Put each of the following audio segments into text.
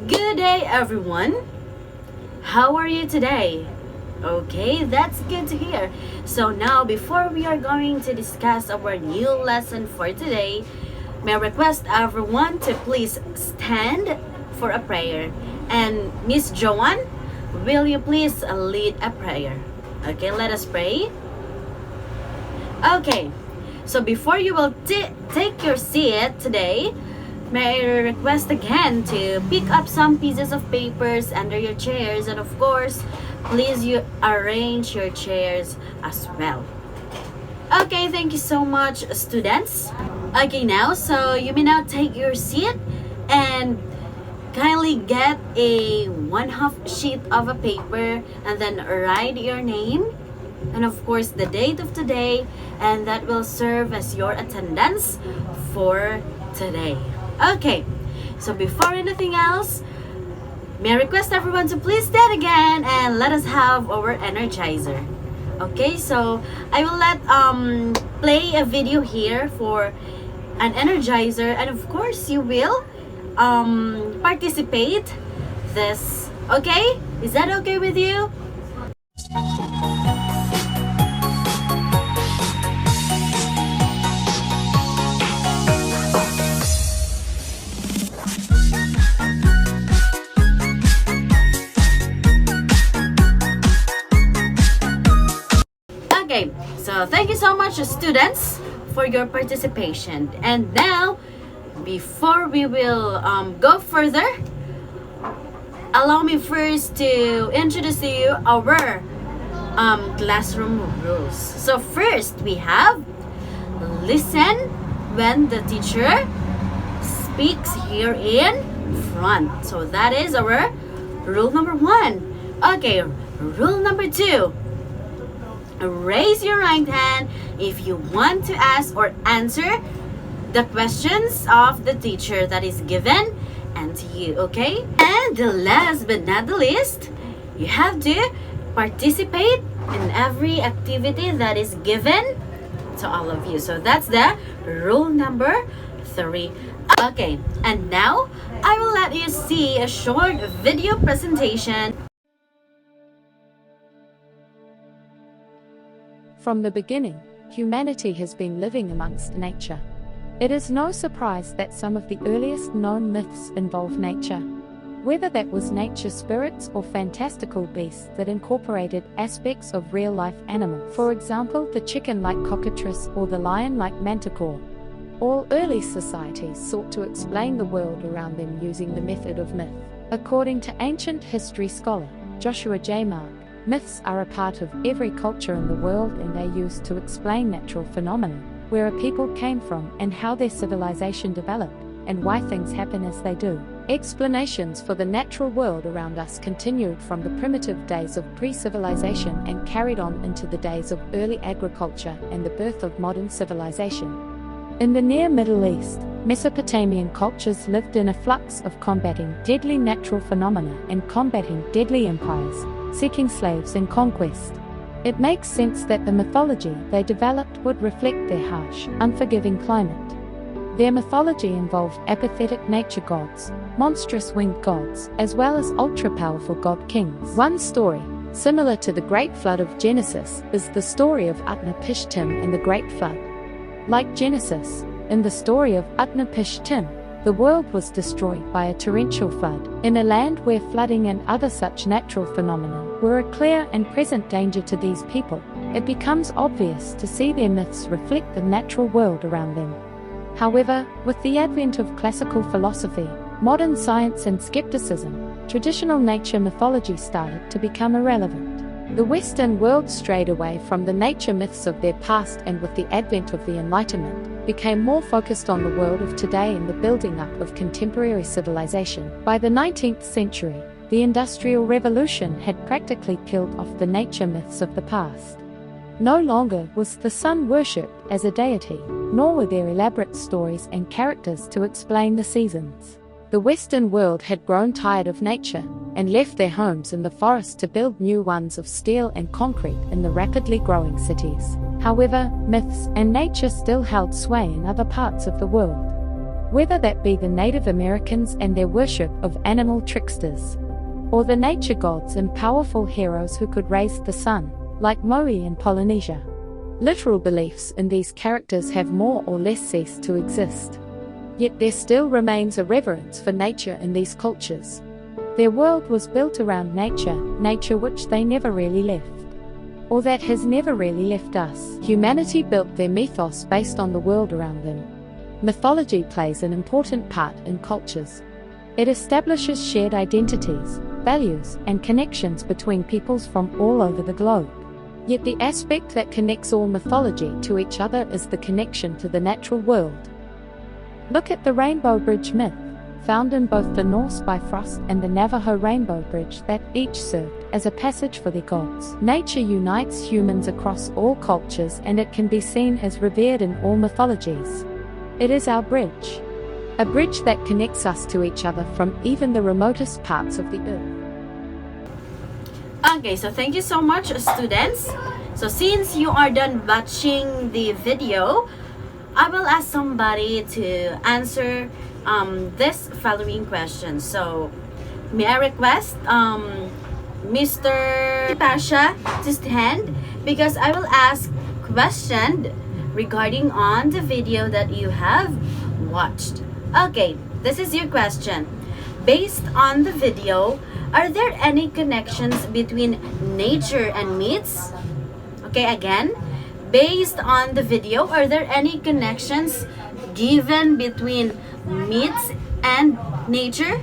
Good day, everyone. How are you today? Okay, that's good to hear. So now, before we are going to discuss our new lesson for today, may I request everyone to please stand for a prayer. And Miss Joanne, will you please lead a prayer? Okay, let us pray. Okay, so before you will take your seat today, may I request again to pick up some pieces of papers under your chairs, and of course, please you arrange your chairs as well. Okay, thank you so much, students. Okay, now, so you may now take your seat and kindly get a 1/2 sheet of a paper and then write your name and of course the date of today, and that will serve as your attendance for today. Okay, so before anything else, may I request everyone to please stand again and let us have our energizer. Okay, so I will let play a video here for an energizer, and of course you will participate this. Okay, is that okay with you? Okay, so thank you so much, students, for your participation. And now, before we will go further, allow me first to introduce to you our classroom rules. So first, we have listen when the teacher speaks here in front. So that is our rule number 1. Okay, rule number 2. Raise your right hand if you want to ask or answer the questions of the teacher that is given and to you, okay? And the last but not the least, you have to participate in every activity that is given to all of you. So that's the rule number 3. Okay, and now I will let you see a short video presentation. From the beginning, humanity has been living amongst nature. It is no surprise that some of the earliest known myths involve nature. Whether that was nature spirits or fantastical beasts that incorporated aspects of real-life animals, for example the chicken-like cockatrice or the lion-like manticore. All early societies sought to explain the world around them using the method of myth. According to ancient history scholar Joshua J. Mark, myths are a part of every culture in the world, and they used to explain natural phenomena, where a people came from and how their civilization developed, and why things happen as they do. Explanations for the natural world around us continued from the primitive days of pre-civilization and carried on into the days of early agriculture and the birth of modern civilization. In the near Middle East, Mesopotamian cultures lived in a flux of combating deadly natural phenomena and combating deadly empires, seeking slaves and conquest. It makes sense that the mythology they developed would reflect their harsh, unforgiving climate. Their mythology involved apathetic nature gods, monstrous winged gods, as well as ultra-powerful god-kings. One story, similar to the Great Flood of Genesis, is the story of Utnapishtim and the Great Flood. Like Genesis, in the story of Utnapishtim, the world was destroyed by a torrential flood, in a land where flooding and other such natural phenomena were a clear and present danger to these people. It becomes obvious to see their myths reflect the natural world around them. However, with the advent of classical philosophy, modern science and skepticism, traditional nature mythology started to become irrelevant. The Western world strayed away from the nature myths of their past, and with the advent of the Enlightenment, became more focused on the world of today and the building up of contemporary civilization. By the 19th century, the Industrial Revolution had practically killed off the nature myths of the past. No longer was the sun worshipped as a deity, nor were there elaborate stories and characters to explain the seasons. The Western world had grown tired of nature, and left their homes in the forest to build new ones of steel and concrete in the rapidly growing cities. However, myths and nature still held sway in other parts of the world. whether that be the Native Americans and their worship of animal tricksters, or the nature gods and powerful heroes who could raise the sun, like Moai in Polynesia. Literal beliefs in these characters have more or less ceased to exist. Yet there still remains a reverence for nature in these cultures. Their world was built around nature which they never really left, or that has never really left us. Humanity built their mythos based on the world around them. Mythology plays an important part in cultures. It establishes shared identities, values, and connections between peoples from all over the globe. Yet the aspect that connects all mythology to each other is the connection to the natural world. Look at the Rainbow Bridge myth, found in both the Norse Bifrost and the Navajo Rainbow Bridge, that each served as a passage for their gods. Nature unites humans across all cultures, and it can be seen as revered in all mythologies. It is our bridge, a bridge that connects us to each other from even the remotest parts of the earth. Okay, so thank you so much, students. So since you are done watching the video, I will ask somebody to answer this following question. So may I request Mr. Pasha to stand, because I will ask question regarding on the video that you have watched. Okay, this is your question. Based on the video, are there any connections between nature and myths? Okay, again, based on the video, are there any connections given between myths and nature?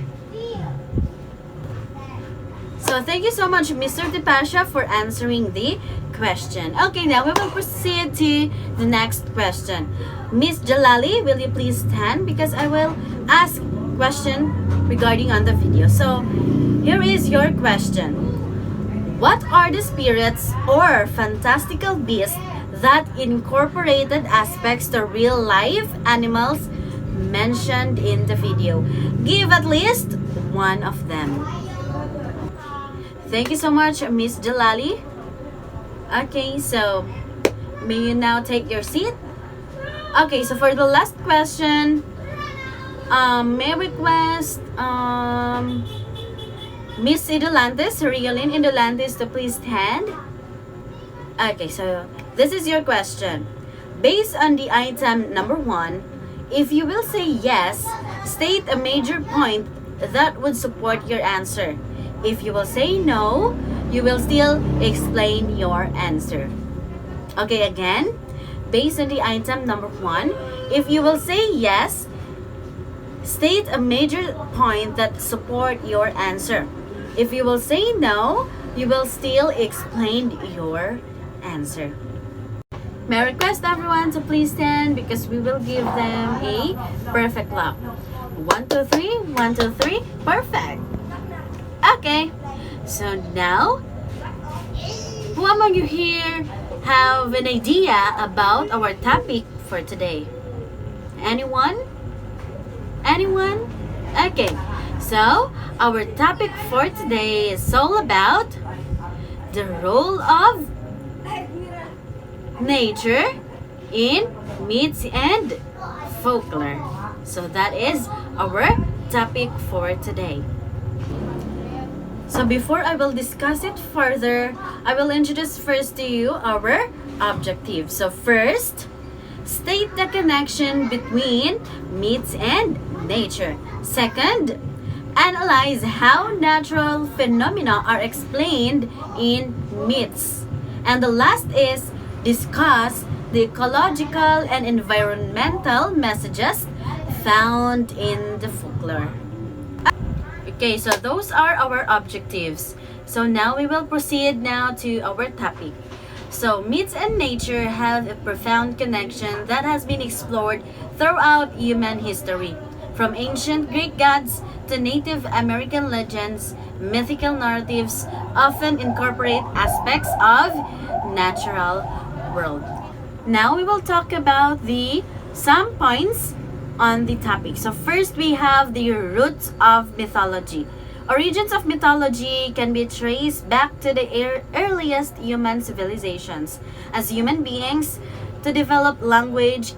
So thank you so much, Mr. Dipasha, for answering the question. Okay, now we will proceed to the next question. Miss Jalali, will you please stand, because I will ask question regarding on the video. So here is your question. What are the spirits or fantastical beasts that incorporated aspects to real life animals mentioned in the video? Give at least one of them. Thank you so much, Miss Jalali. Okay, so may you now take your seat. Okay, so for the last question, may I request Miss Idolantes, Riolin Idolantes, to please stand. Okay, so this is your question. Based on the item number 1, if you will say yes, state a major point that would support your answer. If you will say no, you will still explain your answer. Okay, again, based on the item number 1, if you will say yes, state a major point that support your answer. If you will say no, you will still explain your answer. May I request everyone to please stand, because we will give them a perfect lap. 1, 2, 3, 1, 2, 3, perfect. Okay, so now, who among you here have an idea about our topic for today? Anyone? Anyone? Okay, so our topic for today is all about the role of nature in myths and folklore. So that is our topic for today. So before I will discuss it further, I will introduce first to you our objective. So first, state the connection between myths and nature. Second, analyze how natural phenomena are explained in myths. And the last is discuss the ecological and environmental messages found in the folklore. Okay, so those are our objectives. So now we will proceed now to our topic. So myths and nature have a profound connection that has been explored throughout human history. From ancient Greek gods to Native American legends, mythical narratives often incorporate aspects of natural world. Now we will talk about some points on the topic. So first, we have the roots of mythology. Origins of mythology can be traced back to the earliest human civilizations. As human beings, to develop language,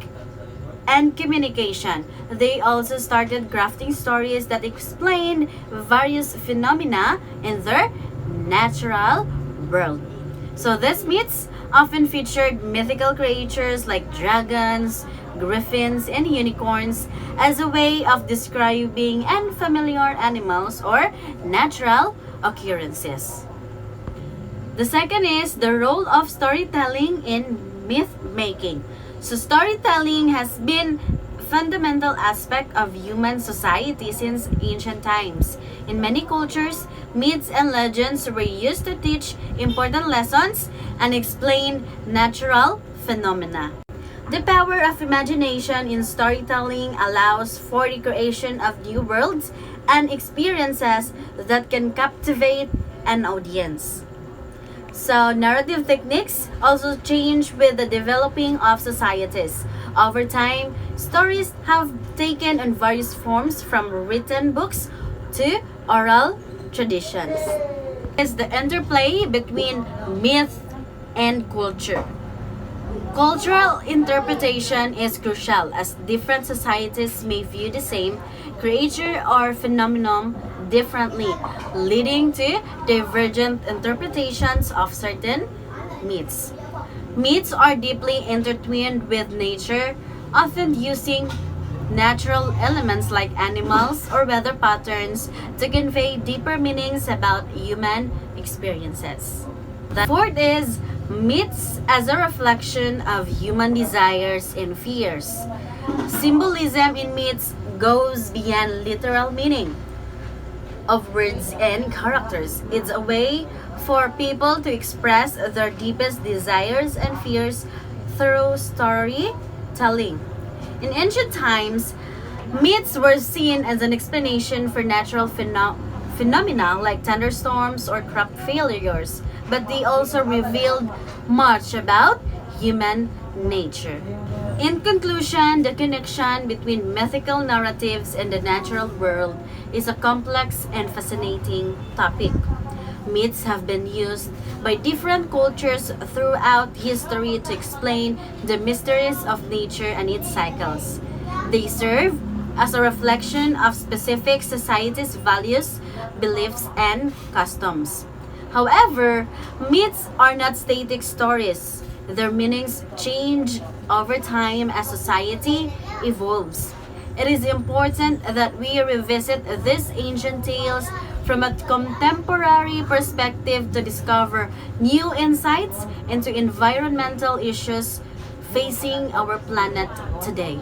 and communication. They also started crafting stories that explain various phenomena in their natural world. So these myths often featured mythical creatures like dragons, griffins, and unicorns as a way of describing unfamiliar animals or natural occurrences. The second is the role of storytelling in myth making. So storytelling has been fundamental aspect of human society since ancient times. In many cultures, myths and legends were used to teach important lessons and explain natural phenomena. The power of imagination in storytelling allows for the creation of new worlds and experiences that can captivate an audience. So, narrative techniques also change with the developing of societies. Over time, stories have taken on various forms from written books to oral traditions. Is the interplay between myth and culture. Cultural interpretation is crucial as different societies may view the same creature or phenomenon differently, leading to divergent interpretations of certain myths. Myths are deeply intertwined with nature, often using natural elements like animals or weather patterns to convey deeper meanings about human experiences. The fourth is myths as a reflection of human desires and fears. Symbolism in myths goes beyond literal meaning of words and characters. It's a way for people to express their deepest desires and fears through storytelling. In ancient times, myths were seen as an explanation for natural phenomena like thunderstorms or crop failures, but they also revealed much about human nature. In conclusion, the connection between mythical narratives and the natural world is a complex and fascinating topic. Myths have been used by different cultures throughout history to explain the mysteries of nature and its cycles. They serve as a reflection of specific societies' values, beliefs, and customs. However, myths are not static stories. Their meanings change over time as society evolves. It is important that we revisit these ancient tales from a contemporary perspective to discover new insights into environmental issues facing our planet today.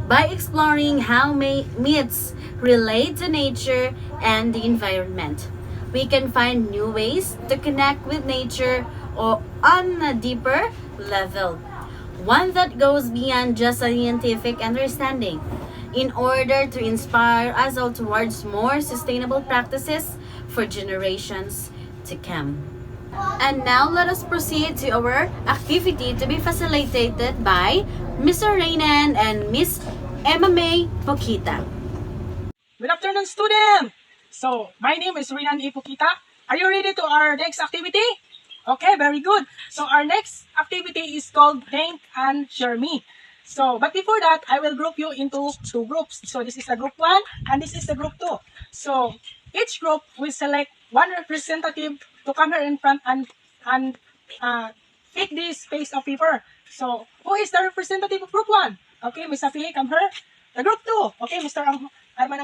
By exploring how myths relate to nature and the environment, we can find new ways to connect with nature or on a deeper level, one that goes beyond just scientific understanding, in order to inspire us all towards more sustainable practices for generations to come. And now let us proceed to our activity to be facilitated by Mr. Raynan and Miss Emma May Pokita. Good afternoon, student! So, my name is Rinan Ipukita. Are you ready to our next activity? Okay, very good. So, our next activity is called Think and Share Me. So, but before that, I will group you into two groups. So, this is the group 1 and this is the group 2. So, each group will select one representative to come here in front and pick this piece of paper. So, who is the representative of group 1? Okay, Miss Afi, come here. The group 2. Okay, Mr. Arman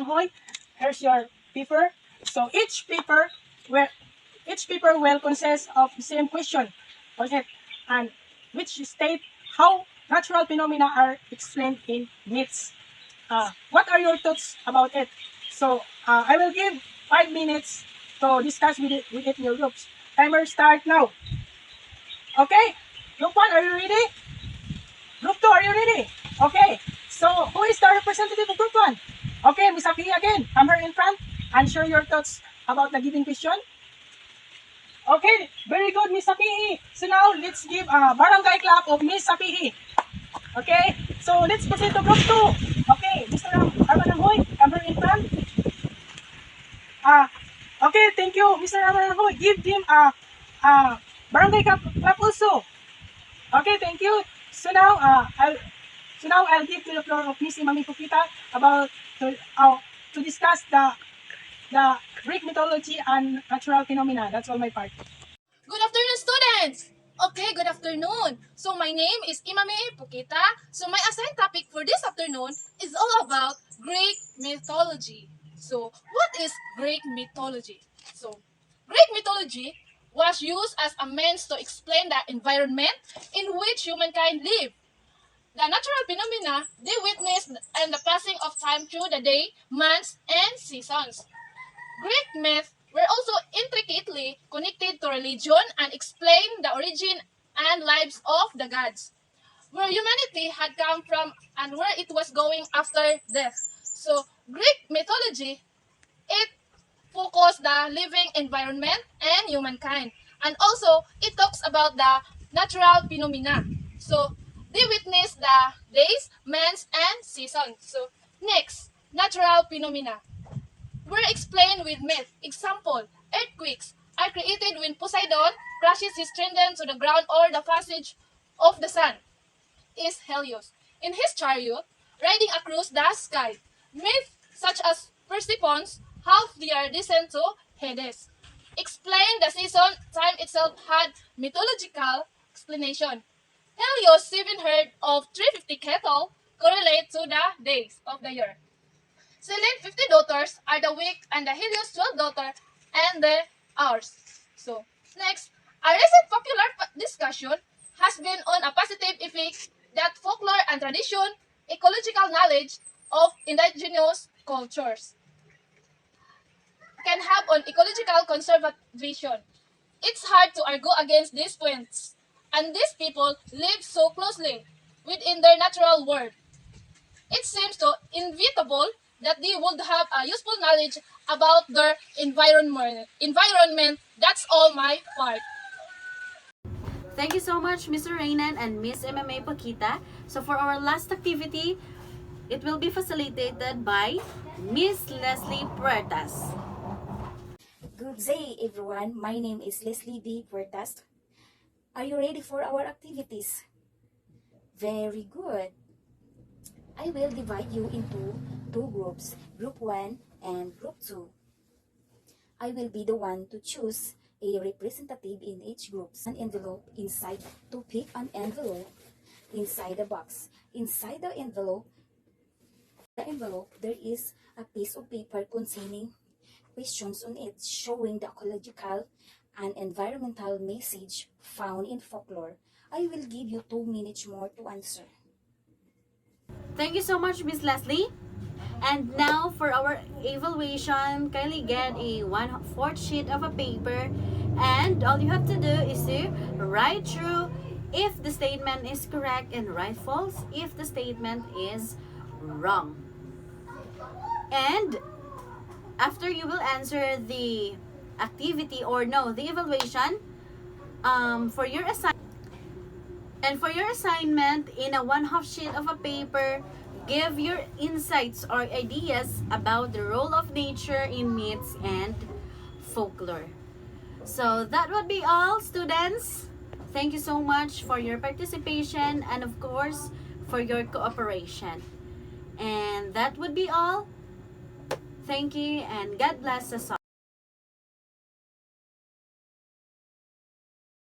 Anghoy, here's your paper. So, each paper will consist of the same question. Okay, and which state how natural phenomena are explained in myths. What are your thoughts about it? So, I will give 5 minutes to discuss with it in your groups. Timer start now. Okay, group 1, are you ready? Group 2, are you ready? Okay, so who is the representative of group 1? Okay, Miss Afi again, come here in front and share your thoughts about the given question. Okay, very good, Miss Afi. So now, let's give a barangay clap of Miss Afi. Okay, so let's proceed to group 2. Okay, Mr. Arman Anghoy, come here in front. Okay, thank you, Mr. Arman Anghoy. Give him barangay clap also. Okay, thank you. So now, So now I'll give to the floor of Miss Imami Pupita about to discuss the Greek mythology and natural phenomena. That's all my part. Good afternoon, students! Okay, good afternoon. So my name is Imame Pukita. So my assigned topic for this afternoon is all about Greek mythology. So what is Greek mythology? So Greek mythology was used as a means to explain the environment in which humankind live, the natural phenomena they witnessed, and the passing of time through the day, months, and seasons. Greek myths were also intricately connected to religion and explained the origin and lives of the gods, where humanity had come from and where it was going after death. So Greek mythology, it focused the living environment and humankind. And also it talks about the natural phenomena. So they witness the days, months, and seasons. So next, natural phenomena were explained with myth. Example, earthquakes are created when Poseidon crashes his trident to the ground, or the passage of the sun is Helios in his chariot riding across the sky. Myths such as Persephone's half-year descent to Hades explain the season. Time itself had mythological explanation. Helios' 7 herd of 350 cattle correlate to the days of the year. Selene 50 daughters are the week, and the Helios 12 daughter and the hours. So next, a recent popular discussion has been on a positive effect that folklore and tradition, ecological knowledge of indigenous cultures can have on ecological conservation. It's hard to argue against these points, and these people live so closely within their natural world. It seems so inevitable that they would have a useful knowledge about their environment. That's all my part. Thank you so much, Mr. Raynan and Miss MMA Pakita. So for our last activity, it will be facilitated by Miss Leslie Puertas. Good day, everyone. My name is Leslie D. Puertas. Are you ready for our activities? Very good. I will divide you into two groups, Group 1 and Group 2. I will be the one to choose a representative in each group. An envelope inside to pick an envelope inside the box. Inside the envelope, there is a piece of paper containing questions on it showing the ecological and environmental message found in folklore. I will give you 2 minutes more to answer. Thank you so much, Miss Leslie. And now for our evaluation, kindly get a 1/4 sheet of a paper, and all you have to do is to write true if the statement is correct and write false if the statement is wrong. And after you will answer the activity or no, the evaluation, for your assignment. And for your assignment, in a 1/2 sheet of a paper, give your insights or ideas about the role of nature in myths and folklore. So that would be all, students. Thank you so much for your participation and of course for your cooperation. And that would be all. Thank you and God bless us all.